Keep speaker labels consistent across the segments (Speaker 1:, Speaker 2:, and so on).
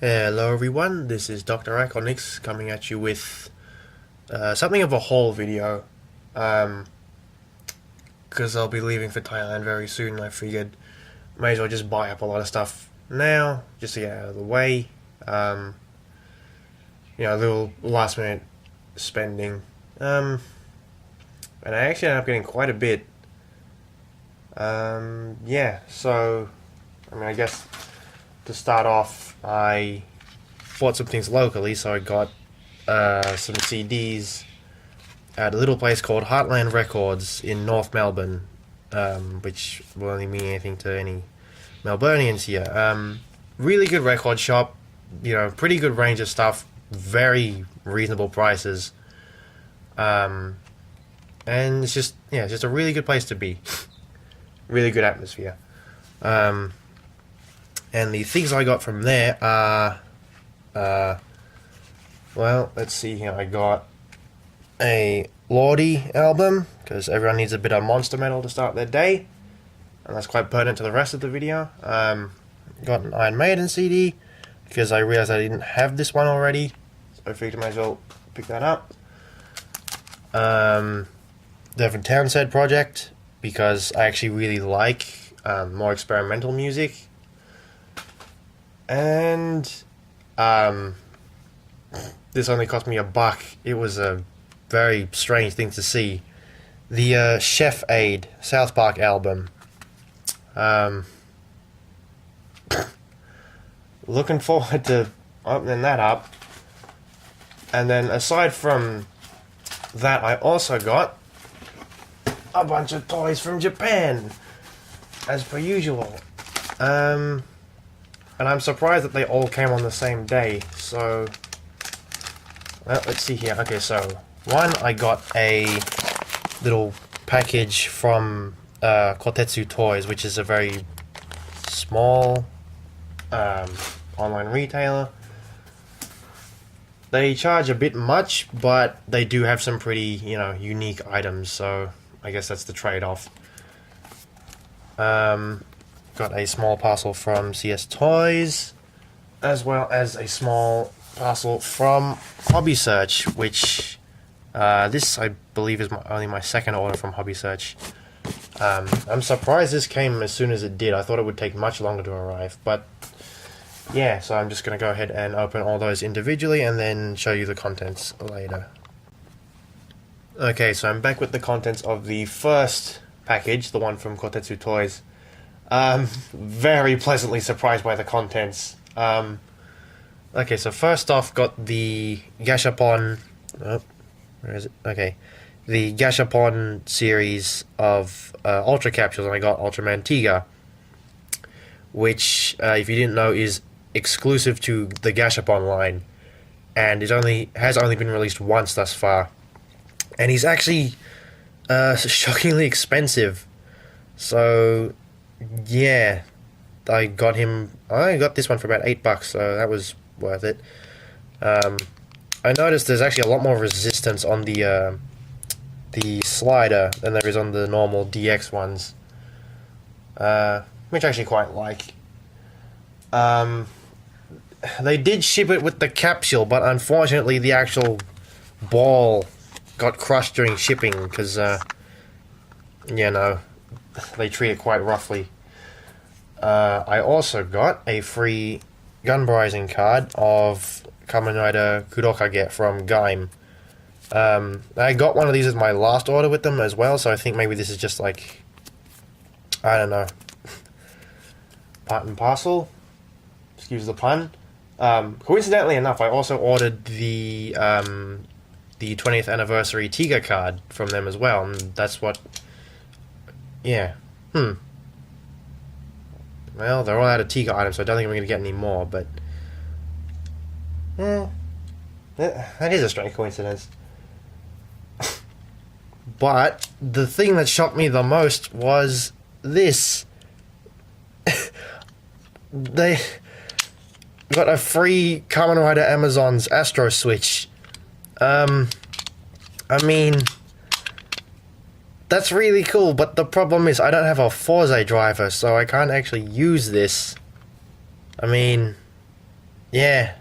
Speaker 1: Hello everyone, this is Dr. Iconix coming at you with something of a haul video, because I'll be leaving for Thailand very soon. I figured may as well just buy up a lot of stuff now, just to get out of the way. A little last minute spending, and I actually ended up getting quite a bit. So, I guess to start off, I bought some things locally, so I got some CDs at a little place called Heartland Records in North Melbourne, which will only mean anything to any Melburnians here. Really good record shop, pretty good range of stuff, very reasonable prices, and it's just a really good place to be. Really good atmosphere. And the things I got from there are, let's see here. I got a Lordi album, because everyone needs a bit of monster metal to start their day, and that's quite pertinent to the rest of the video. Got an Iron Maiden CD, because I realized I didn't have this one already, so I figured I might as well pick that up. Devon Townsend project, because I actually really like more experimental music. And this only cost me $1. It was a very strange thing to see. The Chef Aid South Park album. Looking forward to opening that up. And then aside from that, I also got a bunch of toys from Japan, as per usual. And I'm surprised that they all came on the same day, so... Well, let's see here. Okay, so... One, I got a little package from Kotetsu Toys, which is a very small online retailer. They charge a bit much, but they do have some pretty, unique items, so I guess that's the trade-off. Got a small parcel from CS Toys, as well as a small parcel from Hobby Search, which this I believe is only my second order from Hobby Search. I'm surprised this came as soon as it did. I thought it would take much longer to arrive, but yeah, so I'm just going to go ahead and open all those individually and then show you the contents later. Okay, so I'm back with the contents of the first package, the one from Kotetsu Toys. Very pleasantly surprised by the contents. Okay, so first off, got the Gashapon... Oh, where is it? Okay. The Gashapon series of Ultra Capsules, and I got Ultraman Tiga, which, if you didn't know, is exclusive to the Gashapon line, and has only been released once thus far. And he's actually shockingly expensive. So... yeah, I got this one for about $8, so that was worth it. I noticed there's actually a lot more resistance on the slider than there is on the normal DX ones, which I actually quite like. They did ship it with the capsule, but unfortunately the actual ball got crushed during shipping, because, they treat it quite roughly. I also got a free Gunbrising card of Kamen Rider Kurokage from Gaim. I got one of these as my last order with them as well, so I think maybe this is just like, I don't know, part and parcel. Excuse the pun. Coincidentally enough, I also ordered the 20th anniversary Tiga card from them as well, and that's what... yeah. Well, they're all out of Tiga items, so I don't think we're going to get any more, but... that is a strange coincidence. But the thing that shocked me the most was this. They got a free Kamen Rider Amazon's Astro Switch. That's really cool, but the problem is I don't have a Forza driver, so I can't actually use this. yeah.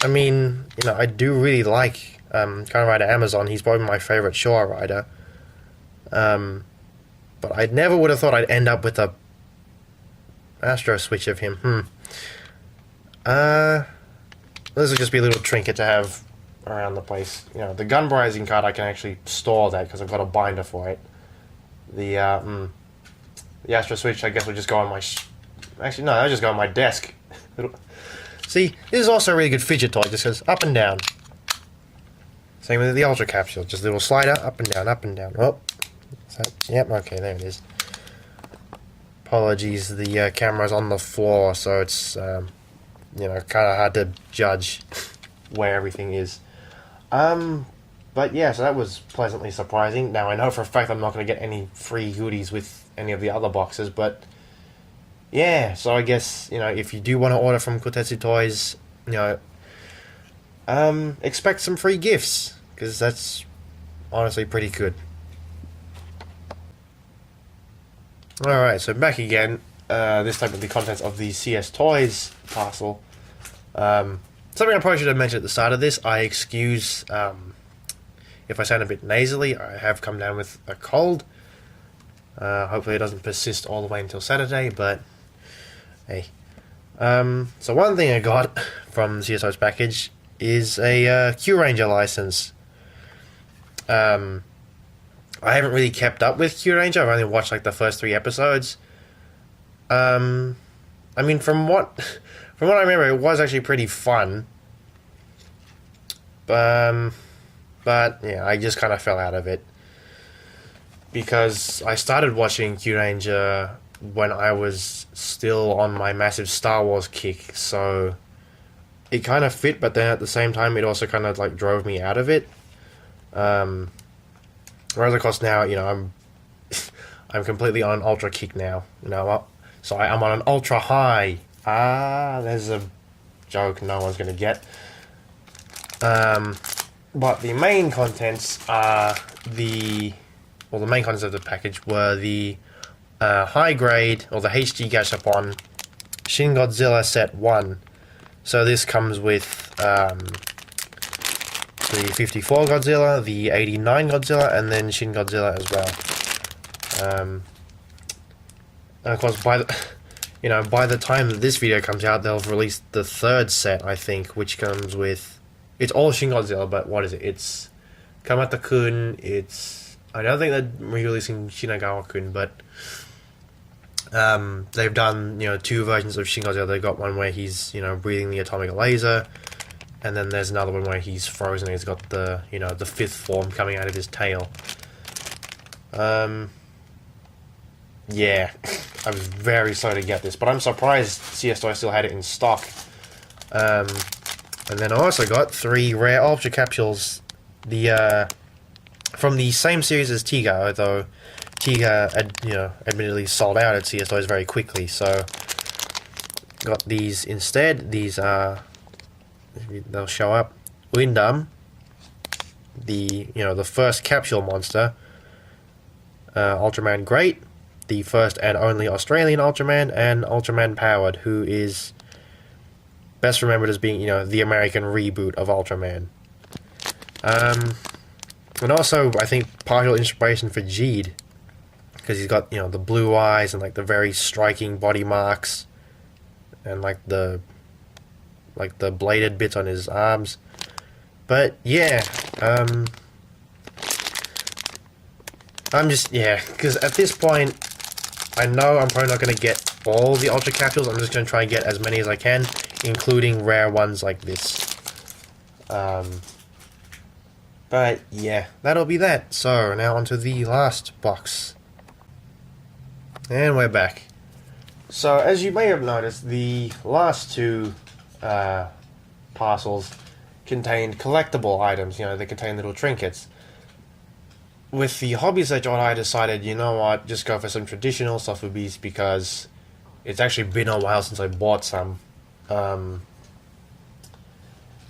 Speaker 1: I mean, I do really like Kamen Rider Amazon. He's probably my favorite Showa rider. But I never would have thought I'd end up with a Astro switch of him. This will just be a little trinket to have around the place. The gun rising card, I can actually store that because I've got a binder for it. The Astro switch, I guess, will just go on my... Actually, no, that'll just go on my desk. See, this is also a really good fidget toy. It just goes up and down. Same with the Ultra Capsule. Just a little slider, up and down, up and down. Oh, yep, okay, there it is. Apologies, the camera's on the floor, so it's, kind of hard to judge where everything is. But yeah, so that was pleasantly surprising. Now, I know for a fact I'm not going to get any free goodies with any of the other boxes, but yeah, so I guess, if you do want to order from Kotetsu Toys, expect some free gifts, because that's honestly pretty good. Alright, so back again, this time with the contents of the CS Toys parcel. Something I probably should have mentioned at the start of this, I excuse if I sound a bit nasally. I have come down with a cold. Hopefully it doesn't persist all the way until Saturday, but hey. So one thing I got from CSO's package is a Q Ranger license. I haven't really kept up with Q Ranger. I've only watched like the first 3 episodes. I mean, from what I remember, it was actually pretty fun. But yeah, I just kind of fell out of it because I started watching Q Ranger when I was still on my massive Star Wars kick, so it kind of fit, but then at the same time it also kind of like drove me out of it. Whereas of course now, I'm completely on an ultra kick now. So I'm on an ultra high. There's a joke no one's gonna get. But the main contents are the main contents of the package were the high grade, or the HD Gashapon Shing Godzilla Set 1. So this comes with the 54 Godzilla, the 89 Godzilla, and then Shing Godzilla as well. And of course, by the time that this video comes out, they'll have released the 3rd set, I think, which comes with... It's all Shing Godzilla, but what is it? It's Kamata-kun, I don't think they're re-releasing Shinagawa-kun, but they've done, 2 versions of Shing Godzilla. They've got one where he's, breathing the atomic laser, and then there's another one where he's frozen and he's got the, the 5th form coming out of his tail. Yeah, I was very slow to get this, but I'm surprised CSI still had it in stock. And then I also got 3 rare Ultra Capsules, from the same series as Tiga, although Tiga, admittedly sold out at CSI's very quickly, so got these instead. These are, they'll show up, Windam, the first capsule monster, Ultraman Great, the first and only Australian Ultraman, and Ultraman Powered, who is best remembered as being, the American reboot of Ultraman. And also, I think, partial inspiration for Jeed, because he's got, the blue eyes and, like, the very striking body marks, and, like, the bladed bits on his arms. But, yeah, I'm just, because at this point, I know I'm probably not going to get all the Ultra Capsules. I'm just going to try and get as many as I can, including rare ones like this. But yeah, that'll be that. So now onto the last box. And we're back. So as you may have noticed, the last 2 parcels contained collectible items. They contain little trinkets. With the hobby search on, I decided, just go for some traditional Sofubi's, because it's actually been a while since I bought some.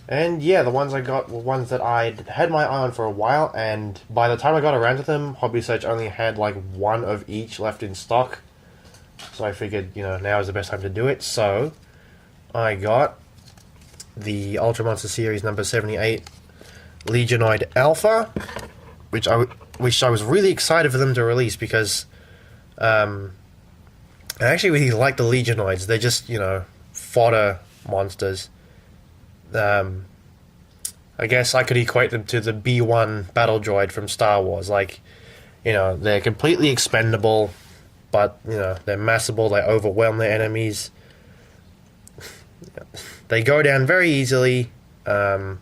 Speaker 1: And yeah, the ones I got were ones that I'd had my eye on for a while, and by the time I got around to them, Hobby Search only had like 1 of each left in stock. So I figured, now is the best time to do it. So I got the Ultra Monster Series number 78 Legionoid Alpha, which I was really excited for them to release because I actually really like the Legionoids. They're just, fodder monsters. I guess I could equate them to the B-1 battle droid from Star Wars. Like, they're completely expendable, but, they're massable, they overwhelm their enemies. They go down very easily, but,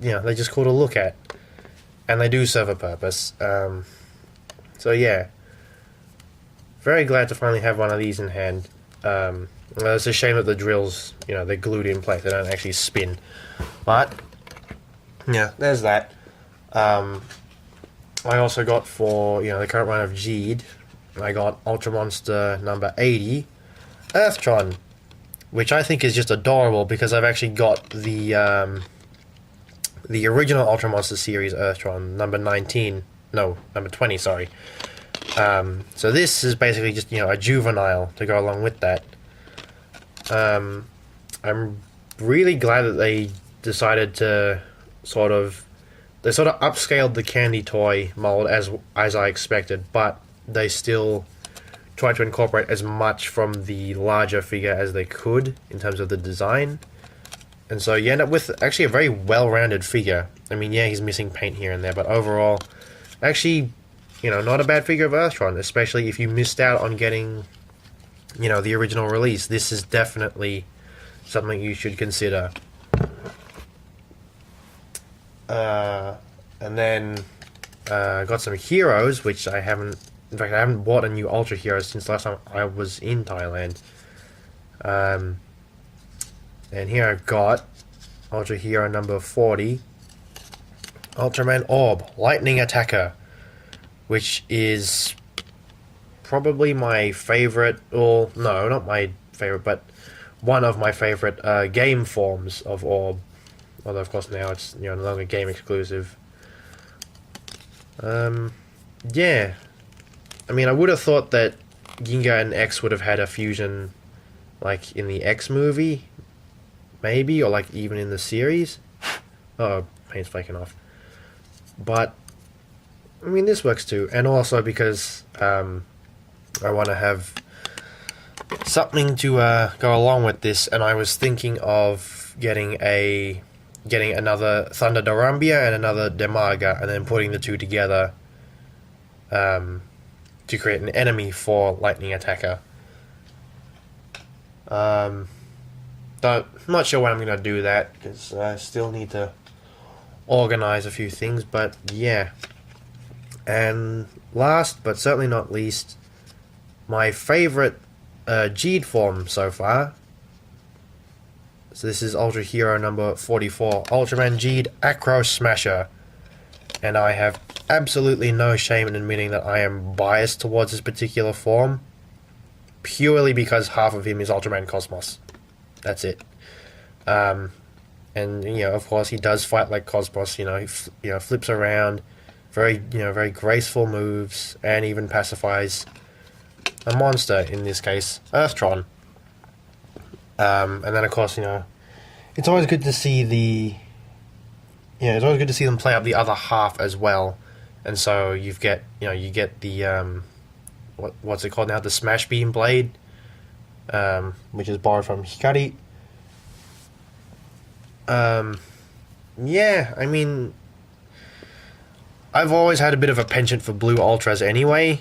Speaker 1: they're just cool to look at. And they do serve a purpose. So, yeah. Very glad to finally have one of these in hand. It's a shame that the drills, they're glued in place. They don't actually spin. But, yeah, there's that. I also got for, the current run of Geed, I got Ultra Monster number 80, Earthtron, which I think is just adorable because I've actually got the original Ultra Monster series Earthtron, number 20, sorry. So this is basically just, a juvenile to go along with that. I'm really glad that they decided to sort of upscaled the candy toy mold as I expected, but they still tried to incorporate as much from the larger figure as they could in terms of the design. And so you end up with actually a very well-rounded figure. I mean, yeah, he's missing paint here and there, but overall, actually, not a bad figure of Earthtron, especially if you missed out on getting, the original release. This is definitely something you should consider. And then got some heroes, which I haven't bought a new Ultra Hero since last time I was in Thailand. And here I've got Ultra Hero number 40, Ultraman Orb, Lightning Attacker, which is probably my favorite, or no, not my favorite, but one of my favorite game forms of Orb. Although, of course, now it's no longer game exclusive. Yeah. I mean, I would have thought that Ginga and X would have had a fusion, like, in the X movie, maybe, or, like, even in the series. Oh, paint's flaking off. But, I mean, this works too. And also because I want to have something to go along with this, and I was thinking of getting another Thunder Dorambia and another Demaga, and then putting the two together to create an enemy for Lightning Attacker. I'm not sure when I'm going to do that, because I still need to organize a few things, but yeah. And last, but certainly not least, my favorite Geed form so far. So this is Ultra Hero number 44, Ultraman Geed Acro Smasher. And I have absolutely no shame in admitting that I am biased towards this particular form, purely because half of him is Ultraman Cosmos. That's it. And of course he does fight like Cosmos. He flips around, very graceful moves, and even pacifies a monster, in this case Earthtron. And then of course, it's always good to see them play up the other half as well. And so you get the what's it called now, the Smash Beam Blade, which is borrowed from Hikari. Yeah, I mean, I've always had a bit of a penchant for blue ultras anyway,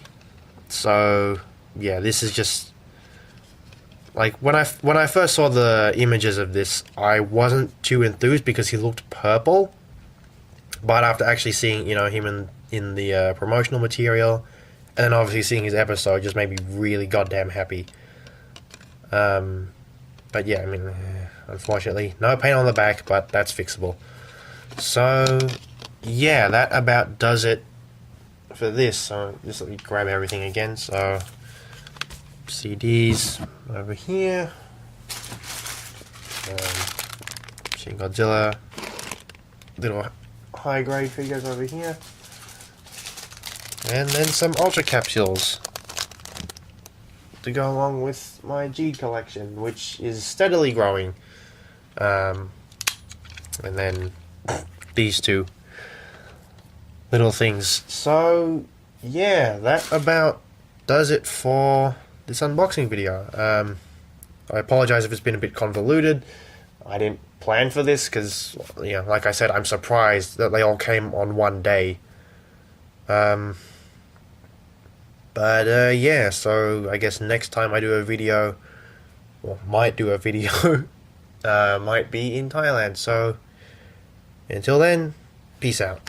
Speaker 1: so yeah, this is just like when I first saw the images of this, I wasn't too enthused because he looked purple, but after actually seeing him in the promotional material, and then obviously seeing his episode, just made me really goddamn happy. But yeah, I mean, unfortunately, no paint on the back, but that's fixable. So yeah, that about does it for this. So just let me grab everything again. So CDs over here, Shing Godzilla, little high grade figures over here, and then some Ultra Capsules. to go along with my G collection, which is steadily growing. And then these two little things. So yeah, that about does it for this unboxing video. I apologize if it's been a bit convoluted. I didn't plan for this because, you know, like I said, I'm surprised that they all came on one day. But yeah, so I guess next time I do a video, or might do a video, might be in Thailand. So until then, peace out.